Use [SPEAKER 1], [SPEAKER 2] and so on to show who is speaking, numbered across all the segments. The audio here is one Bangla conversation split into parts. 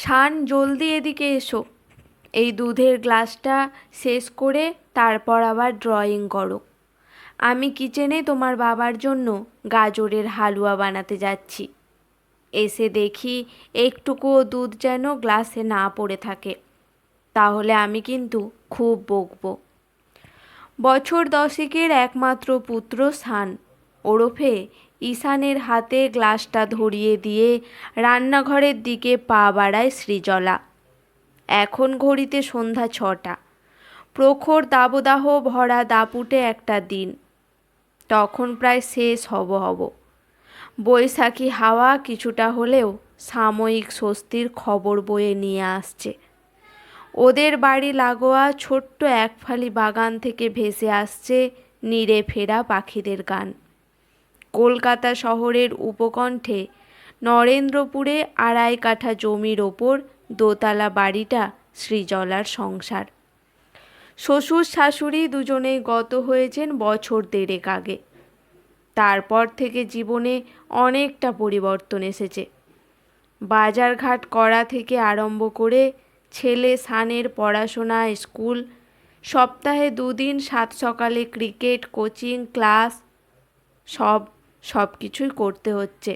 [SPEAKER 1] শান, জলদি এদিকে এসো। এই দুধের গ্লাসটা শেষ করে তারপর আবার ড্রয়িং করো। আমি কিচেনে তোমার বাবার জন্য গাজরের হালুয়া বানাতে যাচ্ছি। এসে দেখি একটুকুও দুধ যেন গ্লাসে না পড়ে থাকে, তাহলে আমি কিন্তু খুব বকবো। বছর 10 একমাত্র পুত্র শান ওরফে ঈশানের হাতে গ্লাসটা ধরিয়ে দিয়ে রান্নাঘরের দিকে পা বাড়ায় সৃজলা। এখন ঘড়িতে সন্ধ্যা 6টা। প্রখর দাবদাহ ভরা দাপুটে একটা দিন। তখন প্রায় শেষ হব। বৈশাখী হাওয়া কিছুটা হলেও সাময়িক স্বস্তির খবর বয়ে নিয়ে আসছে। ওদের বাড়ি লাগোয়া ছোট্ট একফালি বাগান থেকে ভেসে আসছে নীড়ে ফেরা পাখিদের গান। কলকাতা শহরের উপকণ্ঠে নরেন্দ্রপুরে 2.5 কাঠা জমির ওপর দোতলা বাড়িটা সৃজলার সংসার। শ্বশুর শাশুড়ি দুজনেই গত হয়েছেন বছর 1.5 আগে। তারপর থেকে জীবনে অনেকটা পরিবর্তন এসেছে। বাজারঘাট করা থেকে আরম্ভ করে ছেলে শানের পড়াশোনা, স্কুল, সপ্তাহে 2 দিন 7 সকালে ক্রিকেট কোচিং ক্লাস, সব কিছুই করতে হচ্ছে।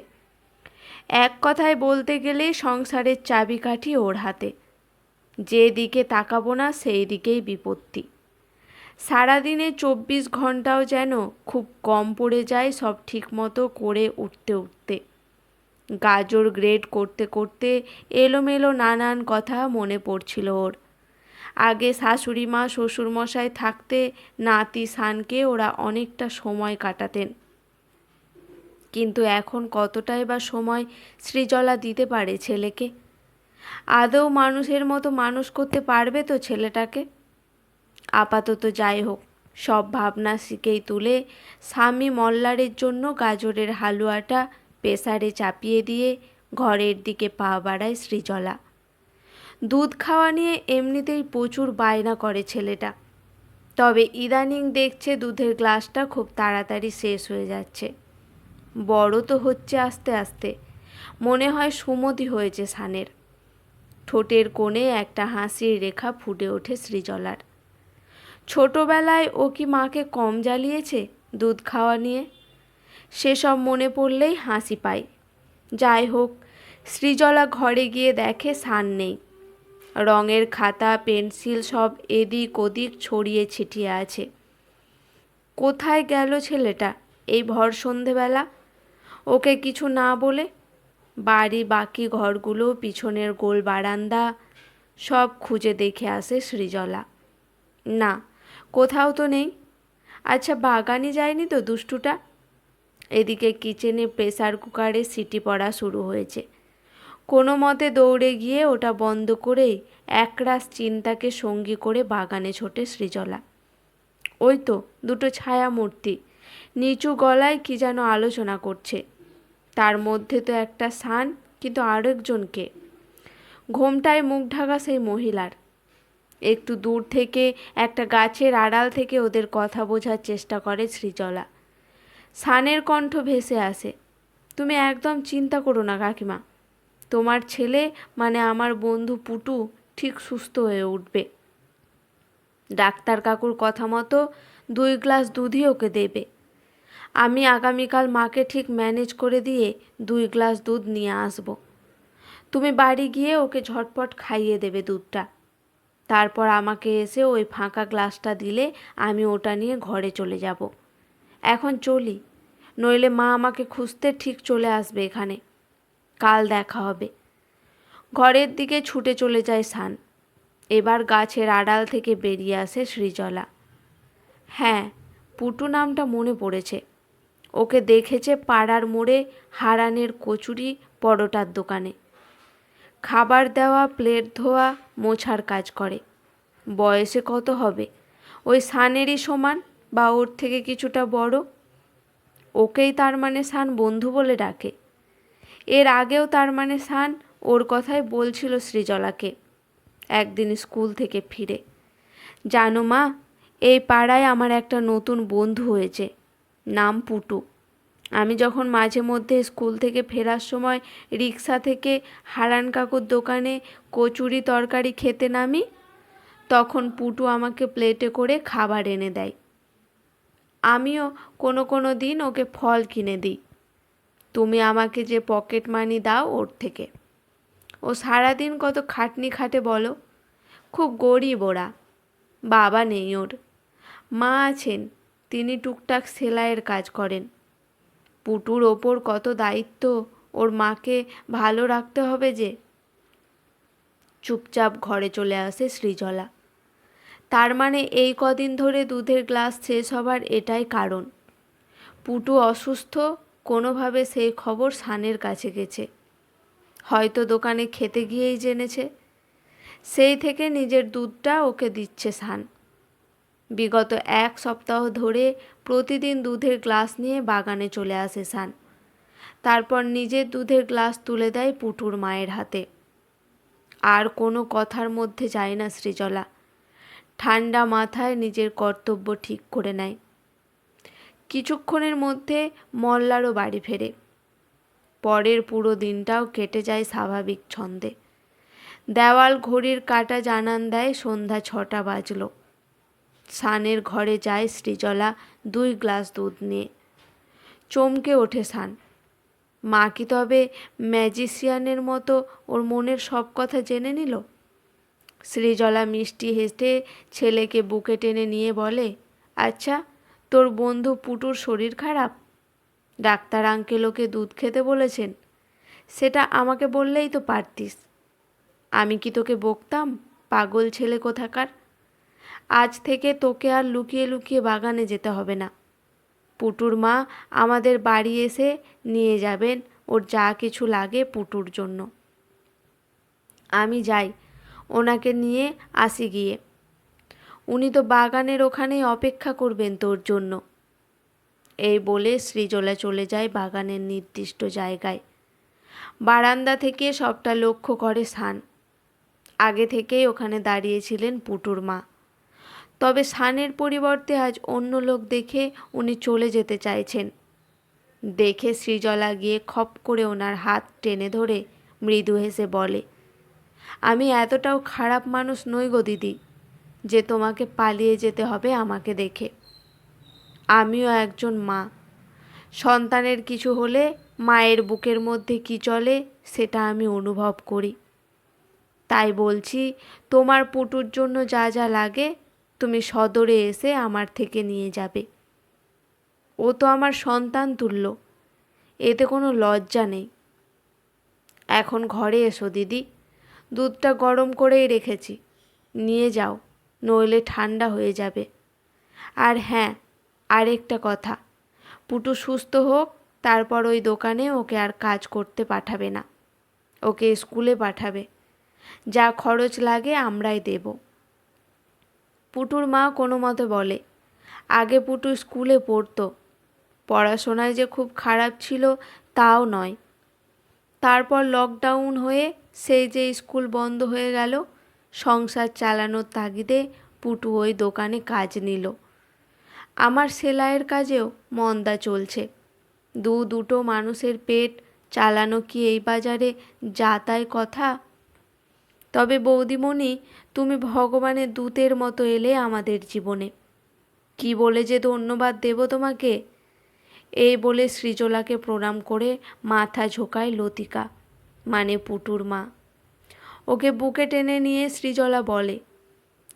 [SPEAKER 1] এক কথায় বলতে গেলে সংসারের চাবিকাঠি ওর হাতে। যে দিকে তাকাবো না সেই দিকেই বিপত্তি। সারাদিনে 24 ঘন্টাও যেন খুব কম পড়ে যায় সব ঠিকমতো করে উঠতে। গাজর গ্রেড করতে করতে এলোমেলো নানান কথা মনে পড়ছিল ওর। আগে শাশুড়ি মা শ্বশুরমশাই থাকতে নাতি শানকে ওরা অনেকটা সময় কাটাতেন, কিন্তু এখন কতটাই বা সময় সৃজলা দিতে পারে ছেলেকে? আদৌ মানুষের মতো মানুষ করতে পারবে তো ছেলেটাকে? আপাতত যাই হোক, সব ভাবনা শিখেই তুলে স্বামী মল্লারের জন্য গাজরের হালুয়াটা প্রেসারে চাপিয়ে দিয়ে ঘরের দিকে পা বাড়ায় সৃজলা। দুধ খাওয়া নিয়ে এমনিতেই প্রচুর বায়না করে ছেলেটা, তবে ইদানিং দেখছে দুধের গ্লাসটা খুব তাড়াতাড়ি শেষ হয়ে যাচ্ছে। বড় তো হচ্ছে আস্তে আস্তে, মনে হয় সুমতি হয়েছে শানের। ঠোঁটের কোণে একটা হাসির রেখা ফুটে ওঠে সৃজলার। ছোটবেলায় ও কি মাকে কম জ্বালিয়েছে দুধ খাওয়া নিয়ে? সেসব মনে পড়লেই হাসি পায়। যাই হোক, সৃজলা ঘরে গিয়ে দেখে শান নেই। রঙের খাতা পেন্সিল সব এদিক ওদিক ছড়িয়ে ছিটিয়ে আছে। কোথায় গেল ছেলেটা এই ভর সন্ধেবেলা? ওকে কিছু না বলে বাড়ি বাকি ঘরগুলো, পিছনের গোল বারান্দা সব খুঁজে দেখে আসে সৃজলা। না, কোথাও তো নেই। আচ্ছা, বাগানে যায়নি তো দুষ্টুটা? এদিকে কিচেনে প্রেসার কুকারে সিটি পড়া শুরু হয়েছে। কোনো মতে দৌড়ে গিয়ে ওটা বন্ধ করেই একরাশ চিন্তাকে সঙ্গী করে বাগানে ছোটে সৃজলা। ওই তো দুটো ছায়া মূর্তি নিচু গলায় কি যেন আলোচনা করছে। তার মধ্যে তো একটা শান, কিন্তু আরেকজনকে ঘোমটায় মুখ ঢাকা সেই মহিলার। একটু দূর থেকে একটা গাছের আড়াল থেকে ওদের কথা বোঝার চেষ্টা করে সৃজলা। শানের কণ্ঠ ভেসে আসে, তুমি একদম চিন্তা করো না কাকিমা, তোমার ছেলে মানে আমার বন্ধু পুটু ঠিক সুস্থ হয়ে উঠবে। ডাক্তার কাকুর কথা মতো 2 গ্লাস দুধই ওকে দেবে। আমি আগামীকাল মাকে ঠিক ম্যানেজ করে দিয়ে 2 গ্লাস দুধ নিয়ে আসব। তুমি বাড়ি গিয়ে ওকে ঝটপট খাইয়ে দেবে দুধটা। তারপর আমাকে এসে ওই ফাঁকা গ্লাসটা দিলে আমি ওটা নিয়ে ঘরে চলে যাব। এখন চলি, নইলে মা আমাকে খুঁজতে ঠিক চলে আসবে এখানে। কাল দেখা হবে। ঘরের দিকে ছুটে চলে যায় শান। এবার গাছের আড়াল থেকে বেরিয়ে আসে সৃজলা। হ্যাঁ, পুটু নামটা মনে পড়েছে। ওকে দেখেছে পাড়ার মোড়ে হারানের কচুরি পরোটার দোকানে। খাবার দেওয়া, প্লেট ধোয়া, মোছার কাজ করে। বয়সে কত হবে? ওই শানেরই সমান বা ওর থেকে কিছুটা বড়। ওকেই তার মানে শান বন্ধু বলে ডাকে। এর আগেও তার মানে শান ওর কথাই বলছিল সৃজলাকে একদিন স্কুল থেকে ফিরে। জানো মা, এই পাড়ায় আমার একটা নতুন বন্ধু হয়েছে, নাম পুটু। আমি যখন মাঝে মধ্যে স্কুল থেকে ফেরার সময় রিক্সা থেকে হারান কাকুর দোকানে কচুরি তরকারি খেতে নামি, তখন পুটু আমাকে প্লেটে করে খাবার এনে দেয়। আমিও কোনো দিন ওকে ফল কিনে দিই। তুমি আমাকে যে পকেট মানি দাও ওর থেকে। ও সারাদিন কত খাটনি খাটে বলো। খুব গরিব ওরা। বাবা নেই ওর। মা আছেন, তিনি টুকটাক সেলাইয়ের কাজ করেন। পুটুর ওপর কত দায়িত্ব, ওর মাকে ভালো রাখতে হবে যে। চুপচাপ ঘরে চলে আসে সৃজলা। তার মানে এই কদিন ধরে দুধের গ্লাস শেষ হবার এটাই কারণ। পুটু অসুস্থ, কোনোভাবে সেই খবর সানের কাছে গেছে। হয়তো দোকানে খেতে গিয়েই জেনেছে। সেই থেকে নিজের দুধটা ওকে দিচ্ছে সান। বিগত 1 সপ্তাহ ধরে প্রতিদিন দুধের গ্লাস নিয়ে বাগানে চলে আসে সান। তারপর নিজের দুধের গ্লাস তুলে দেয় পুটুর মায়ের হাতে। আর কোনো কথার মধ্যে যায় না সৃজলা। ঠান্ডা মাথায় নিজের কর্তব্য ঠিক করে নেয়। কিছুক্ষণের মধ্যে মল্লারও বাড়ি ফেরে। পরের পুরো দিনটাও কেটে যায় স্বাভাবিক ছন্দে। দেওয়াল ঘড়ির কাঁটা জানান দেয় সন্ধ্যা 6টা বাজল। সানের ঘরে যায় সৃজলা 2 গ্লাস দুধ নিয়ে। চমকে ওঠে সান। মা কি তবে ম্যাজিশিয়ানের মতো ওর মনের সব কথা জেনে নিল? সৃজলা মিষ্টি হেসে ছেলেকে বুকে টেনে নিয়ে বলে, আচ্ছা, তোর বন্ধু পুটুর শরীর খারাপ? ডাক্তার আঙ্কেল ওকে দুধ খেতে বলেছেন। সেটা আমাকে বললেই তো পারতিস। আমি কি তোকে বকতাম, পাগল ছেলে কোথাকার? আজ থেকে তোকে আর লুকিয়ে লুকিয়ে বাগানে যেতে হবে না। পুটুর মা আমাদের বাড়ি এসে নিয়ে যাবেন ওর যা কিছু লাগে পুটুর জন্য। আমি যাই, ওনাকে নিয়ে আসি গিয়ে। উনি তো বাগানের ওখানেই অপেক্ষা করবেন তোর জন্য। এই বলে সৃজলা চলে যায় বাগানের নির্দিষ্ট জায়গায়। বারান্দা থেকে সবটা লক্ষ্য করে সান। আগে থেকেই ওখানে দাঁড়িয়েছিলেন পুটুর মা। তবে সানের পরিবর্তে আজ অন্য লোক দেখে উনি চলে যেতে চাইছেন। দেখে সৃজলা গিয়ে খপ করে ওনার হাত টেনে ধরে মৃদু হেসে বলে, আমি এতটাও খারাপ মানুষ নই গো দিদি, যে তোমাকে পালিয়ে যেতে হবে আমাকে দেখে। আমিও একজন মা। সন্তানের কিছু হলে মায়ের বুকের মধ্যে কি চলে সেটা আমি অনুভব করি। তাই বলছি, তোমার পুটুর জন্য যা যা লাগে তুমি সদরে এসে আমার থেকে নিয়ে যাবে। ও তো আমার সন্তান তুল্য, এতে কোনো লজ্জা নেই। এখন ঘরে এসো দিদি, দুধটা গরম করেই রেখেছি, নিয়ে যাও, নইলে ঠান্ডা হয়ে যাবে। আর হ্যাঁ, আরেকটা কথা, পুটু সুস্থ হোক, তারপর ওই দোকানে ওকে আর কাজ করতে পাঠাবে না। ওকে স্কুলে পাঠাবে। যা খরচ লাগে আমরাই দেব। পুটুর মা কোনো মতে বলে, আগে পুটু স্কুলে পড়তো, পড়াশোনায় যে খুব খারাপ ছিল তাও নয়। তারপর লকডাউন হয়ে সেই যে স্কুল বন্ধ হয়ে গেল, সংসার চালানোর তাগিদে পুটু ওই দোকানে কাজ নিল। আমার সেলাইয়ের কাজেও মন্দা চলছে। দুটো মানুষের পেট চালানো কি এই বাজারে যা তাই কথা? তবে বৌদিমণি, তুমি ভগবানের দূতের মতো এলে আমাদের জীবনে। কি বলে যে ধন্যবাদ দেব তোমাকে। এই বলে সৃজলাকে প্রণাম করে মাথা ঝোঁকায় লতিকা, মানে পুটুর মা। ওকে বুকে টেনে নিয়ে সৃজলা বলে,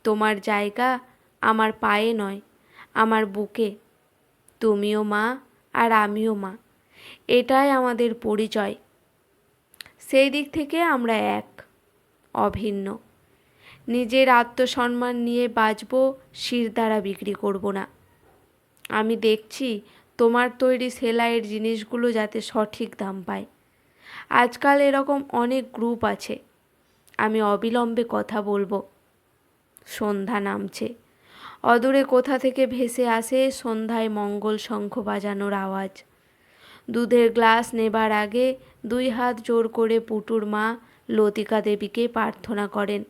[SPEAKER 1] তোমার জায়গা আমার পায়ে নয়, আমার বুকে। তুমিও মা আর আমিও মা, এটাই আমাদের পরিচয়। সেই দিক থেকে আমরা এক, অভিন্ন। নিজের আত্মসম্মান নিয়ে বাঁচব, শিরদাঁড়া বিক্রি করব না। আমি দেখছি তোমার তৈরি সেলাইয়ের জিনিসগুলো যাতে সঠিক দাম পায়। আজকাল এরকম অনেক গ্রুপ আছে, আমি অবিলম্বে কথা বলবো। সন্ধ্যা নামছে। অদূরে কোথা থেকে ভেসে আসে সন্ধ্যায় মঙ্গল শঙ্খ বাজানোর আওয়াজ। দুধের গ্লাস নেবার আগে 2 হাত জোর করে পুটুর মা লতিকা দেবীকে প্রার্থনা করেন,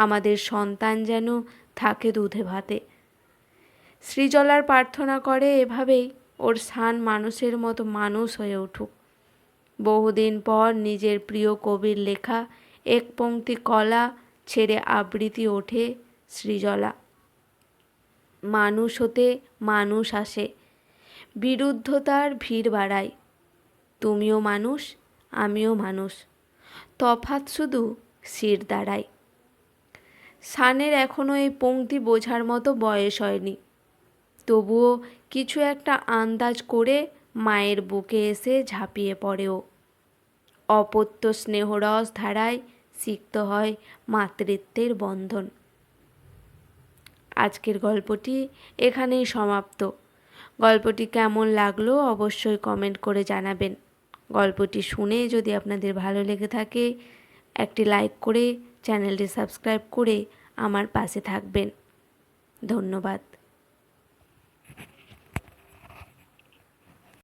[SPEAKER 1] আমাদের সন্তান যেন থাকে দুধে ভাতে। সৃজলার প্রার্থনা করে এভাবেই ওর সান মানুষের মতো মানুষ হয়ে উঠুক। বহুদিন পর নিজের প্রিয় কবির লেখা এক পংক্তি কলা ছেড়ে আবৃত্তি ওঠে সৃজলা। মানুষ হতে মানুষ আসে, বিরুদ্ধতার ভিড় বাড়ায়। তুমিও মানুষ, আমিও মানুষ, তফাৎ শুধু শির দাঁড়ায়। সানের এখনও এই পংক্তি বোঝার মতো বয়স হয়নি, তবুও কিছু একটা আন্দাজ করে মায়ের বুকে এসে ঝাঁপিয়ে পড়ে ও। অপত্য স্নেহরস ধারায় সিক্ত হয় মাতৃত্বের বন্ধন। আজকের গল্পটি এখানেই সমাপ্ত। গল্পটি কেমন লাগলো অবশ্যই কমেন্ট করে জানাবেন। গল্পটি শুনে যদি আপনাদের ভালো লেগে থাকে একটি লাইক করে চ্যানেলটি সাবস্ক্রাইব করে আমার পাশে থাকবেন। ধন্যবাদ।